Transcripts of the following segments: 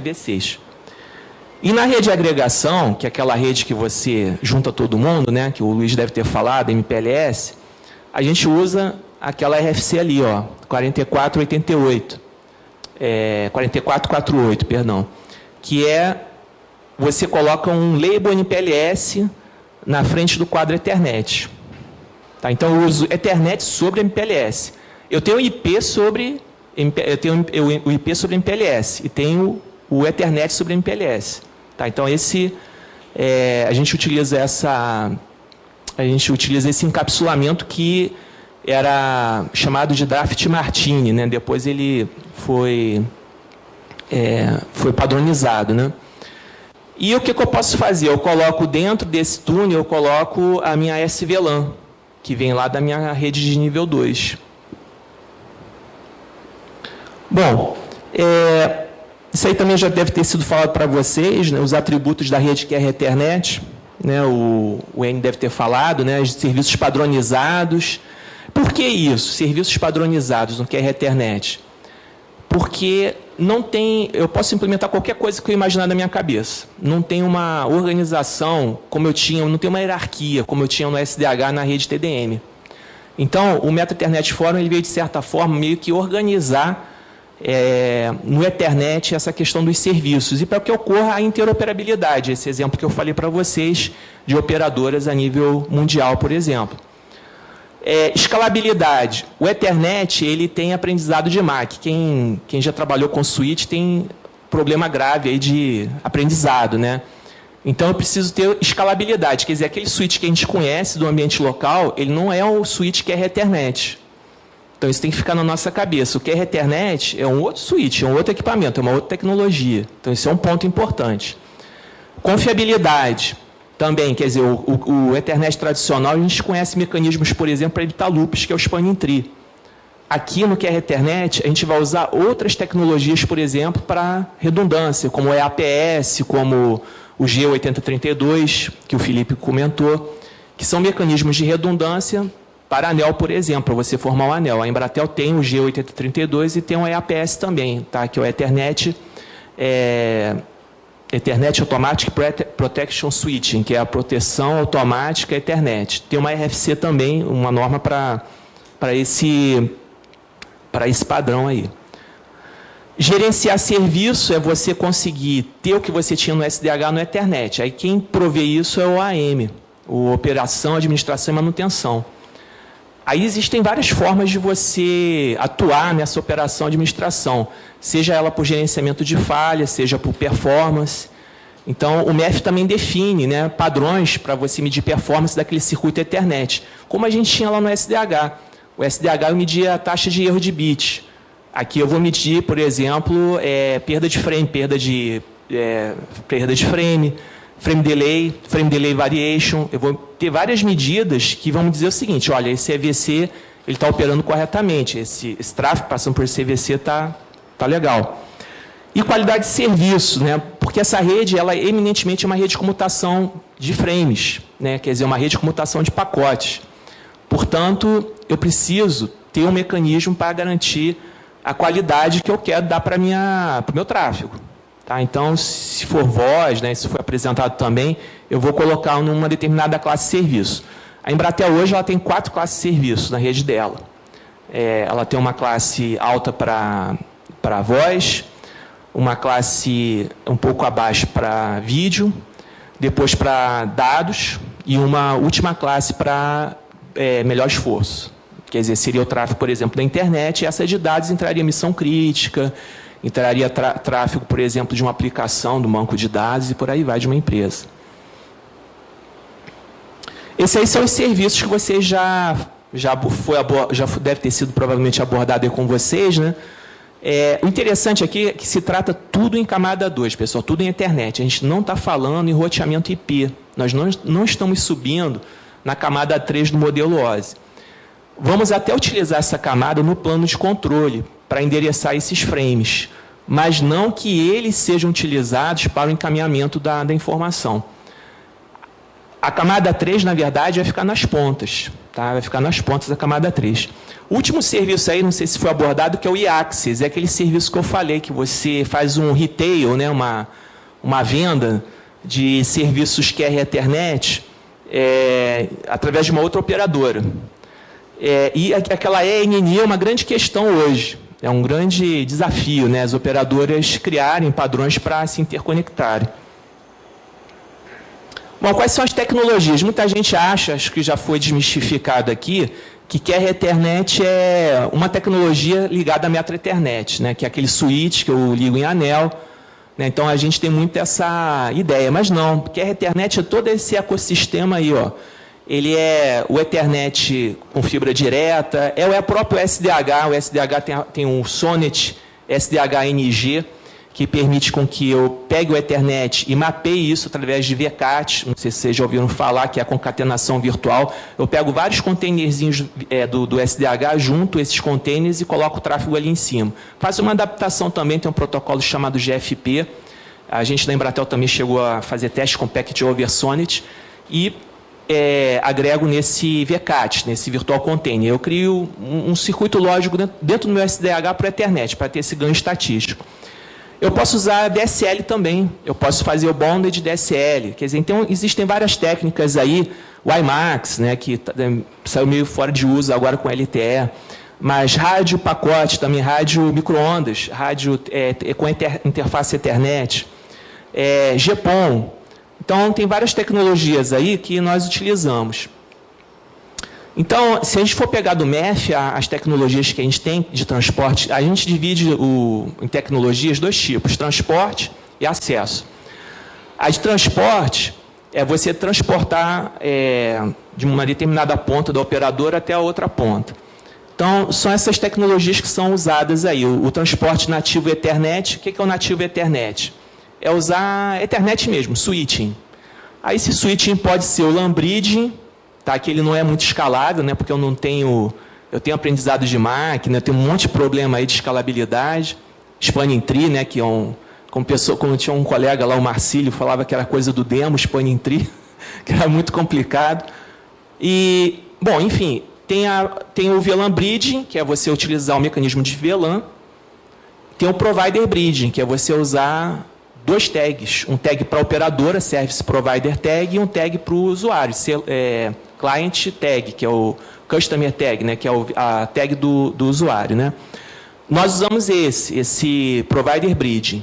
IPv6. E na rede de agregação, que é aquela rede que você junta todo mundo, né, que o Luiz deve ter falado, MPLS, a gente usa aquela RFC ali, ó, 4448, perdão, que é, você coloca um label MPLS na frente do quadro Ethernet. Tá? Então, eu uso Ethernet sobre MPLS. Eu tenho o IP sobre MPLS e tenho o Ethernet sobre MPLS. Tá? Então, a gente utiliza esse encapsulamento que era chamado de Draft Martini, né? Depois ele foi padronizado, né? E o que eu posso fazer? Eu coloco dentro desse túnel, eu coloco a minha SVLAN, que vem lá da minha rede de nível 2. Bom, isso aí também já deve ter sido falado para vocês, né, os atributos da rede QR Ethernet, né, o N deve ter falado, né, os serviços padronizados. Por que isso? Serviços padronizados no QR Ethernet? Porque não tem, eu posso implementar qualquer coisa que eu imaginar na minha cabeça. Não tem uma organização como eu tinha, não tem uma hierarquia como eu tinha no SDH na rede TDM. Então, o Meta Ethernet Forum ele veio, de certa forma, meio que organizar no Ethernet essa questão dos serviços e para que ocorra a interoperabilidade, esse exemplo que eu falei para vocês de operadoras a nível mundial, por exemplo. Escalabilidade. O Ethernet ele tem aprendizado de MAC. Quem já trabalhou com switch tem problema grave aí de aprendizado, né? Então, eu preciso ter escalabilidade. Quer dizer, aquele switch que a gente conhece do ambiente local, ele não é o switch que é Ethernet. Então, isso tem que ficar na nossa cabeça. O que é Ethernet é um outro switch, é um outro equipamento, é uma outra tecnologia. Então, isso é um ponto importante. Confiabilidade. Também, quer dizer, o Ethernet tradicional, a gente conhece mecanismos, por exemplo, para evitar loops, que é o spanning tree. Aqui no QR Ethernet, a gente vai usar outras tecnologias, por exemplo, para redundância, como o EAPS, como o G8032, que o Felipe comentou, que são mecanismos de redundância para anel, por exemplo, para você formar um anel. A Embratel tem o G8032 e tem o EAPS também, tá? Que é o Ethernet Automatic Protection Switching, que é a proteção automática Ethernet. Tem uma RFC também, uma norma para esse padrão aí. Gerenciar serviço é você conseguir ter o que você tinha no SDH no Ethernet. Aí quem provê isso é o AM, o Operação, Administração e Manutenção. Aí existem várias formas de você atuar nessa operação de administração, seja ela por gerenciamento de falha, seja por performance. Então, o MEF também define, né, padrões para você medir performance daquele circuito Ethernet, como a gente tinha lá no SDH. O SDH eu media a taxa de erro de bit. Aqui eu vou medir, por exemplo, perda de frame, frame delay variation. Eu vou ter várias medidas que vão me dizer o seguinte: olha, esse EVC está operando corretamente, esse tráfego passando por esse EVC está legal. E qualidade de serviço, né? Porque essa rede ela eminentemente é uma rede de comutação de frames, né? Quer dizer, uma rede de comutação de pacotes. Portanto, eu preciso ter um mecanismo para garantir a qualidade que eu quero dar para o meu tráfego. Tá? Então, se for voz, né, se for apresentado também, eu vou colocar numa determinada classe de serviço. A Embratel hoje ela tem 4 classes de serviço na rede dela. Ela tem uma classe alta para voz, uma classe um pouco abaixo para vídeo, depois para dados e uma última classe para melhor esforço. Quer dizer, seria o tráfego, por exemplo, da internet, e essa de dados entraria missão crítica, entraria tráfego, por exemplo, de uma aplicação do banco de dados e por aí vai, de uma empresa. Esses aí são os serviços que vocês já deve ter sido provavelmente abordado aí com vocês, né? O interessante aqui é que se trata tudo em camada 2, pessoal, tudo em Ethernet. A gente não está falando em roteamento IP. Nós não estamos subindo na camada 3 do modelo OSI. Vamos até utilizar essa camada no plano de controle para endereçar esses frames, mas não que eles sejam utilizados para o encaminhamento da informação. A camada 3, na verdade, vai ficar nas pontas. Tá? Vai ficar nas pontas da camada 3. O último serviço aí, não sei se foi abordado, que é o e-Access. É aquele serviço que eu falei, que você faz um retail, né? uma venda de serviços QR Ethernet através de uma outra operadora. E aquela ENN é uma grande questão hoje. É um grande desafio, né? As operadoras criarem padrões para se interconectarem. Bom, quais são as tecnologias? Muita gente acha, acho que já foi desmistificado aqui, que QR Ethernet é uma tecnologia ligada à Metro Ethernet, né? Que é aquele switch que eu ligo em anel. Né? Então, a gente tem muito essa ideia, mas não. QR Ethernet é todo esse ecossistema aí, ó. Ele é o Ethernet com fibra direta, é o próprio SDH. O SDH tem um Sonnet SDH-NG, que permite com que eu pegue o Ethernet e mapeie isso através de VCAT, não sei se vocês já ouviram falar, que é a concatenação virtual. Eu pego vários containerzinhos do SDH, junto esses containers e coloco o tráfego ali em cima. Faço uma adaptação também, tem um protocolo chamado GFP. A gente da Embratel também chegou a fazer teste com Packet over Sonnet e agrego nesse VCAT, nesse Virtual Container. Eu crio um circuito lógico dentro do meu SDH para o Ethernet, para ter esse ganho estatístico. Eu posso usar DSL também, eu posso fazer o bonded DSL, quer dizer, então existem várias técnicas aí, o IMAX, né, que saiu meio fora de uso agora com LTE, mas rádio pacote também, rádio micro-ondas, rádio com interface Ethernet, GPON. Então, tem várias tecnologias aí que nós utilizamos. Então, se a gente for pegar do MEF as tecnologias que a gente tem de transporte, a gente divide em tecnologias dois tipos, transporte e acesso. A de transporte é você transportar de uma determinada ponta da operadora até a outra ponta. Então, são essas tecnologias que são usadas aí. O transporte nativo Ethernet, o que é o nativo Ethernet? É usar Ethernet mesmo, switching. Aí esse switching pode ser o LAN bridging, tá? Que ele não é muito escalável, né? Porque eu tenho aprendizado de máquina, eu tenho um monte de problema aí de escalabilidade. Spanning Tree, né? Que é como tinha um colega lá, o Marcílio, falava que era coisa do demo, Spanning Tree, que era muito complicado. E, bom, enfim, tem o VLAN Bridging, que é você utilizar o mecanismo de VLAN. Tem o Provider Bridging, que é você usar dois tags, um tag para a operadora, Service Provider Tag, e um tag para o usuário, Client Tag, que é o Customer Tag, né, que é a tag do usuário. Né? Nós usamos esse Provider Bridging.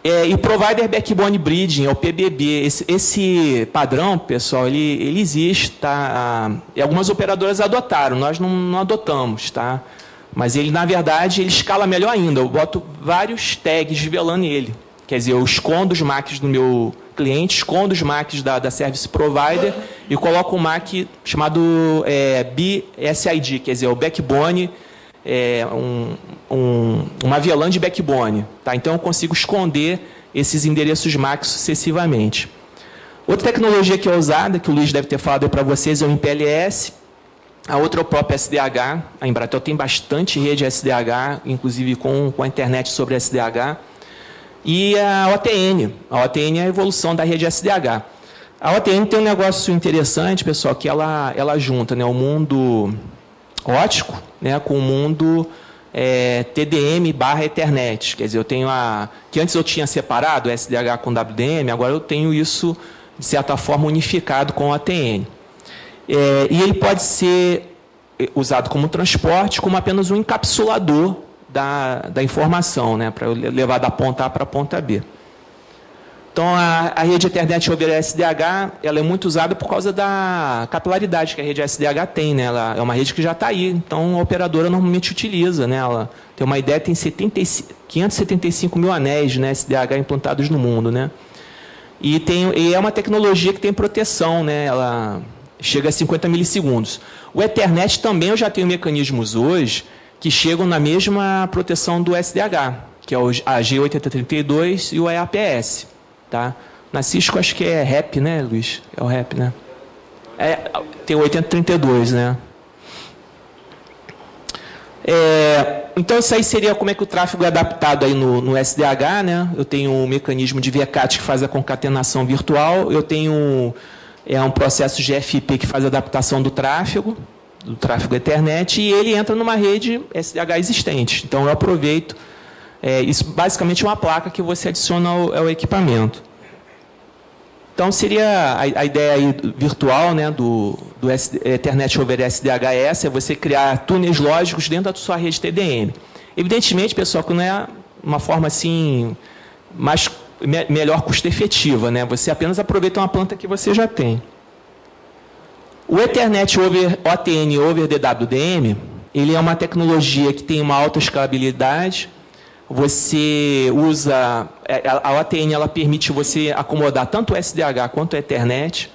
E o Provider Backbone Bridging, é o PBB. Esse padrão, pessoal, ele existe. Tá? E algumas operadoras adotaram, nós não adotamos. Tá? Mas ele, na verdade, ele escala melhor ainda. Eu boto vários tags de VLAN nele. Quer dizer, eu escondo os MACs do meu cliente, escondo os MACs da Service Provider e coloco um MAC chamado BSID, quer dizer, o backbone, uma VLAN de backbone. Tá? Então, eu consigo esconder esses endereços MAC sucessivamente. Outra tecnologia que é usada, que o Luiz deve ter falado para vocês, é o MPLS. A outra é o próprio SDH. A Embratel tem bastante rede SDH, inclusive com a internet sobre SDH. E a OTN. A OTN é a evolução da rede SDH. A OTN tem um negócio interessante, pessoal, que ela junta, né, o mundo ótico, né, com o mundo TDM/Ethernet. Quer dizer, eu tenho que antes eu tinha separado o SDH com WDM, agora eu tenho isso, de certa forma, unificado com a OTN. E ele pode ser usado como transporte, como apenas um encapsulador da informação, né, para levar da ponta A para a ponta B. Então, a rede Ethernet over SDH, ela é muito usada por causa da capilaridade que a rede SDH tem. Né? Ela é uma rede que já está aí, então a operadora normalmente utiliza. Né? Ela tem uma ideia, tem 575 mil anéis, né, SDH implantados no mundo. Né? E é uma tecnologia que tem proteção, né? Ela chega a 50 milissegundos. O Ethernet também eu já tenho mecanismos hoje que chegam na mesma proteção do SDH, que é a G8032 e o EAPS. Tá? Na Cisco acho que é REP, né, Luiz? É o REP, né? Tem o 8032, né? Então, isso aí seria como é que o tráfego é adaptado aí no SDH, né? Eu tenho um mecanismo de VCAT que faz a concatenação virtual, eu tenho é um processo GFP que faz a adaptação do tráfego Ethernet, e ele entra numa rede SDH existente. Então, eu aproveito. Isso basicamente é uma placa que você adiciona ao equipamento. Então, seria a ideia aí virtual, né, do Ethernet over SDHS, é você criar túneis lógicos dentro da sua rede TDM. Evidentemente, pessoal, que não é uma forma assim melhor custo-efetiva, né? Você apenas aproveita uma planta que você já tem. O Ethernet over OTN over DWDM, ele é uma tecnologia que tem uma alta escalabilidade. Você usa... A OTN ela permite você acomodar tanto o SDH quanto o Ethernet.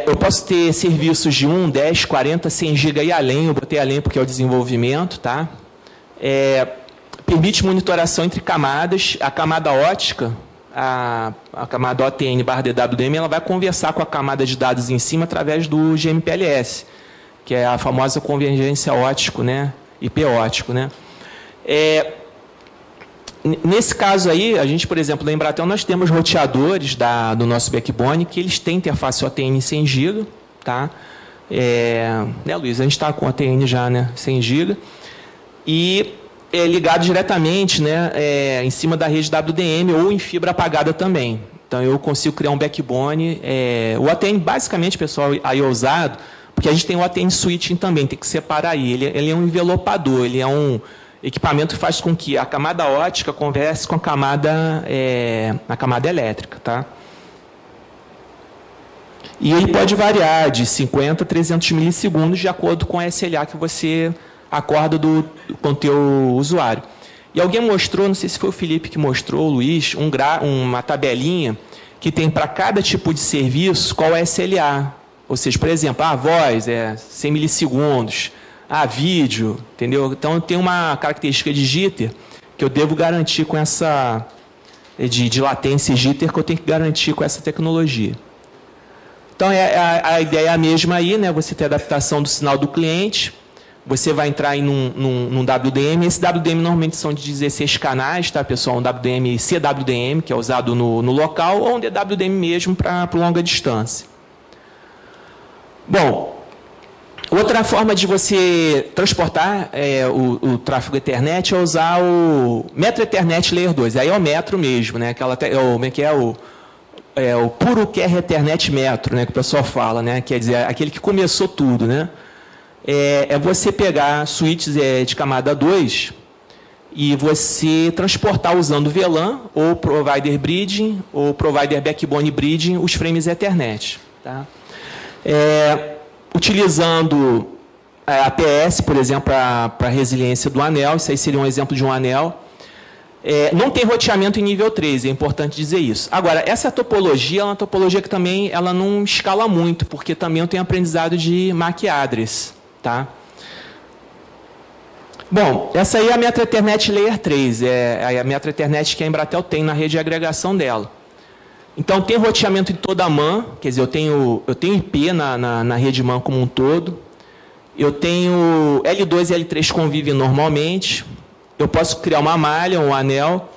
Eu posso ter serviços de 1, 10, 40, 100 GB e além. Eu botei além porque é o desenvolvimento, tá? Permite monitoração entre camadas. A camada ótica, a camada OTN/DWDM, ela vai conversar com a camada de dados em cima através do GMPLS, que é a famosa convergência ótico, né? IP ótico, né? Nesse caso aí, a gente, por exemplo, na Embratel, nós temos roteadores do nosso backbone que eles têm interface OTN 100 GB, tá? Né, Luiz? A gente está com OTN já, né? 100 GB. E é ligado diretamente, né, em cima da rede WDM ou em fibra apagada também. Então, eu consigo criar um backbone. O OTN, basicamente, pessoal, aí é usado, porque a gente tem o OTN switching também, tem que separar aí. Ele é um envelopador, ele é um equipamento que faz com que a camada ótica converse com a camada elétrica, tá? E ele pode variar de 50 a 300 milissegundos de acordo com a SLA que você acorda com o teu usuário. E alguém mostrou, não sei se foi o Felipe que mostrou, o Luiz, uma tabelinha que tem para cada tipo de serviço qual é a SLA. Ou seja, por exemplo, a voz é 100 milissegundos, vídeo, entendeu? Então, tem uma característica de jitter que eu devo garantir com essa... de latência e jitter que eu tenho que garantir com essa tecnologia. Então, a ideia é a mesma aí, né? Você tem a adaptação do sinal do cliente, você vai entrar em num WDM. Esse WDM normalmente são de 16 canais, tá, pessoal? Um WDM CWDM, que é usado no local, ou um DWDM mesmo para longa distância. Bom, outra forma de você transportar o tráfego Ethernet é usar o Metro Ethernet Layer 2. Aí é o metro mesmo, né? O puro QR Ethernet metro, né? Que o pessoal fala, né? Quer dizer, aquele que começou tudo, né? Você pegar switches de camada 2 e você transportar usando VLAN, ou Provider Bridging, ou Provider Backbone Bridging, os frames Ethernet. Tá? Utilizando a APS, por exemplo, para a resiliência do anel, isso aí seria um exemplo de um anel. Não tem roteamento em nível 3, é importante dizer isso. Agora, essa topologia é uma topologia que também ela não escala muito, porque também eu tenho aprendizado de MAC address. Tá? Bom, essa aí é a Metro Ethernet Layer 3, é a Metro Ethernet que a Embratel tem na rede de agregação dela. Então, tem roteamento em toda a MAN, quer dizer, eu tenho IP na rede MAN como um todo, eu tenho L2 e L3 convivem normalmente, eu posso criar uma malha, um anel,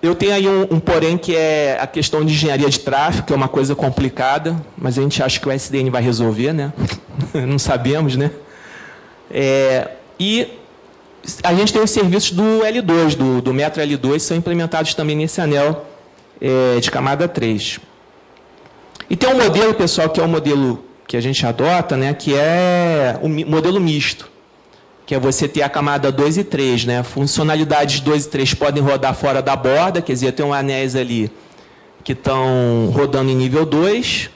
eu tenho aí um porém que é a questão de engenharia de tráfego, que é uma coisa complicada, mas a gente acha que o SDN vai resolver, né? Não sabemos, né? E a gente tem os serviços do L2, do Metro L2, são implementados também nesse anel de camada 3. E tem um modelo, pessoal, que é um modelo que a gente adota, né? Que é o modelo misto, que é você ter a camada 2 e 3, né? Funcionalidades 2 e 3 podem rodar fora da borda, quer dizer, tem um anéis ali que estão rodando em nível 2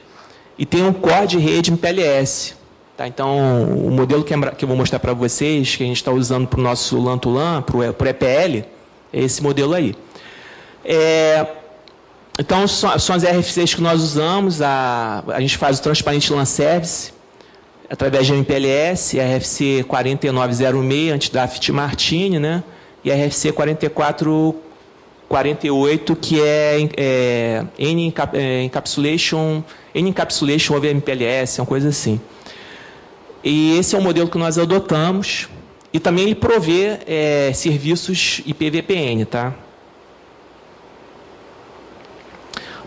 e tem um core de rede MPLS. Tá? Então, o modelo que eu vou mostrar para vocês, que a gente está usando para o nosso LAN-to-LAN, para o EPL, é esse modelo aí. Então, são as RFCs que nós usamos, a gente faz o Transparent LAN Service, através de MPLS, RFC 4906, anti-draft Martini, né? E RFC 4448, que é N-Encapsulation over MPLS, uma coisa assim. E esse é o modelo que nós adotamos. E também ele provê serviços IPVPN, tá?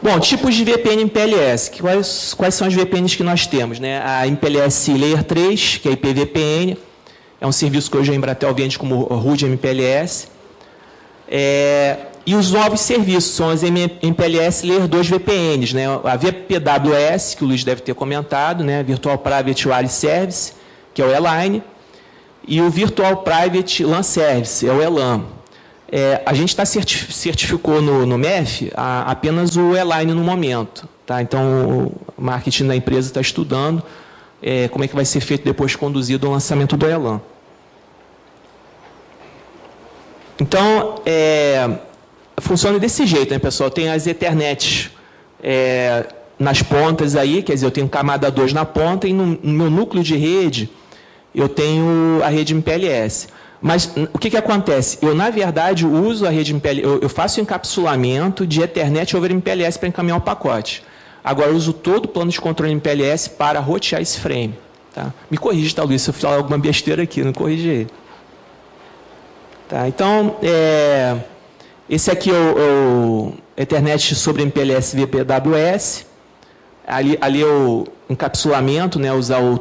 Bom, tipos de VPN MPLS. Quais são as VPNs que nós temos, né? A MPLS Layer 3, que é a IPVPN, é um serviço que hoje a Embratel vende como RUD MPLS. E os novos serviços são as MPLS Layer 2 VPNs, né? A VPWS, que o Luiz deve ter comentado, né? Virtual Private Wireless Service, que é o ELAN, e o Virtual Private LAN Service, é o ELAN. A gente certificou no MEF apenas o ELAN no momento. Tá? Então, o marketing da empresa está estudando como é que vai ser feito depois conduzido o lançamento do ELAN. Então, funciona desse jeito, né, pessoal? Tem as Ethernet nas pontas aí, quer dizer, eu tenho camada 2 na ponta e no meu núcleo de rede eu tenho a rede MPLS. Mas o que acontece? Eu, na verdade, uso a rede MPLS, eu faço encapsulamento de Ethernet over MPLS para encaminhar o pacote. Agora, eu uso todo o plano de controle MPLS para rotear esse frame. Tá? Me corrige, tá, Luiz? Se eu falar alguma besteira aqui, não corrige ele. Tá? Então, esse aqui é o Ethernet sobre MPLS VPWS. Ali é o encapsulamento, né, usar o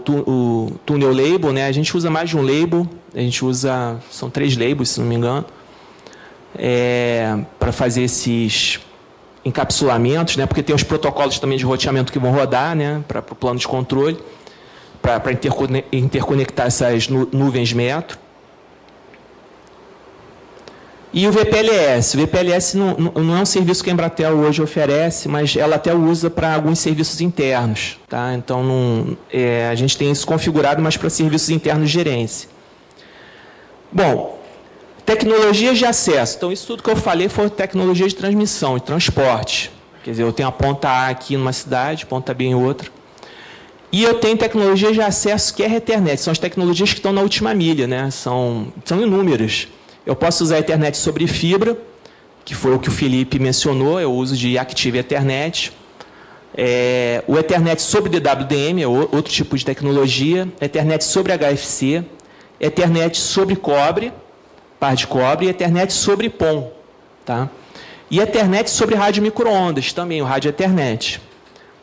tunnel label, né, a gente usa mais de um label, a gente usa, são 3 labels, se não me engano, para fazer esses encapsulamentos, né, porque tem os protocolos também de roteamento que vão rodar, né, para o plano de controle, para interconectar essas nuvens metro. E o VPLS. O VPLS não é um serviço que a Embratel hoje oferece, mas ela até usa para alguns serviços internos. Tá? Então, a gente tem isso configurado, mas para serviços internos de gerência. Bom, tecnologias de acesso. Então, isso tudo que eu falei foi tecnologia de transmissão e transporte. Quer dizer, eu tenho a ponta A aqui numa cidade, ponta B em outra. E eu tenho tecnologias de acesso que é a Ethernet. São as tecnologias que estão na última milha, né? São inúmeras. Eu posso usar a Ethernet sobre fibra, que foi o que o Felipe mencionou, eu uso de Active Ethernet. O Ethernet sobre DWDM é outro tipo de tecnologia. Ethernet sobre HFC. Ethernet sobre cobre, par de cobre, e Ethernet sobre PON. Tá? E Ethernet sobre rádio micro-ondas, também, o rádio Ethernet.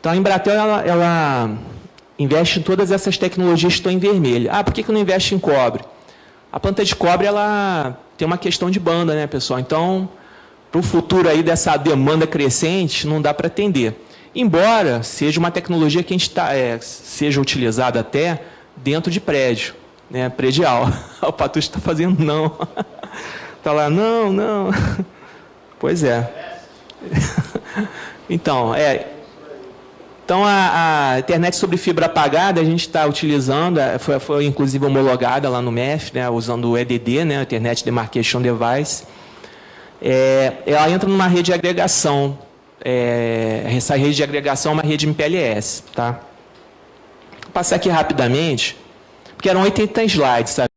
Então, a Embratel ela investe em todas essas tecnologias que estão em vermelho. Por que não investe em cobre? A planta de cobre ela tem uma questão de banda, né, pessoal? Então, para o futuro aí dessa demanda crescente, não dá para atender. Embora seja uma tecnologia que a gente seja utilizada até dentro de prédio, né, predial. O Patucho está fazendo não. Está lá, não. Pois é. Então, Então, a internet sobre fibra apagada, a gente está utilizando, foi inclusive homologada lá no MEF, né, usando o EDD, né, Internet Demarcation Device. Ela entra numa rede de agregação. Essa rede de agregação é uma rede MPLS. Tá? Vou passar aqui rapidamente, porque eram 80 slides, sabe?